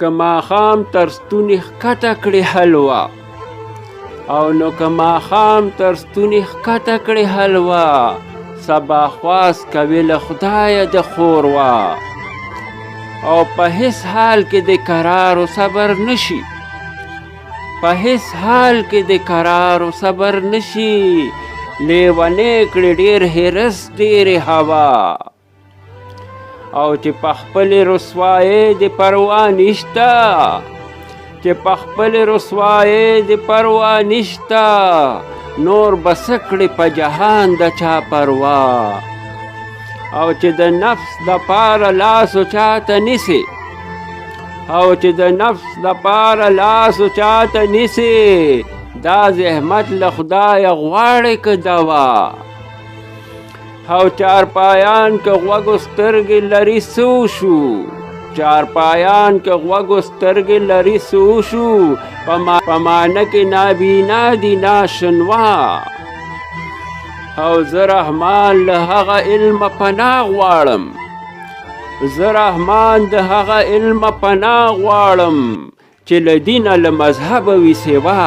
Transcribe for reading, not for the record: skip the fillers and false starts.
که ماښام تر ستوني ښکته کړې حلوا او نو که ماښام تر ستوني ښکته کړې حلوا سبا خواست کوي له خدایه د خوروا او په هیڅ حال کې د قرار و صبر نشي په هیڅ حال کې د قرار و صبر نشي لیونی کړي ډېر حرص ډېرې هوا او چې په خپلې رسوایۍ د پروا نشته چې په خپلې رسوایۍ د پروا نشته نور به څه کړي په جهان د چا پروا او چې د نفس دپاره لاس و چاته نیسي او چې د نفس دپاره لاس و چاته نیسي دا زحمت له خدایه غواړي که دوا او چارپایان که غوږ و سترګې لري څه وشو چارپایان که غوږ و سترګې لري څه وشو په معنه کې نابینا دي ناشنوا او زه رحمان له هغه علمه پناه غواړم زه رحمان د هغه علمه پناه غواړم چې له دینه له مذهبه وي سوا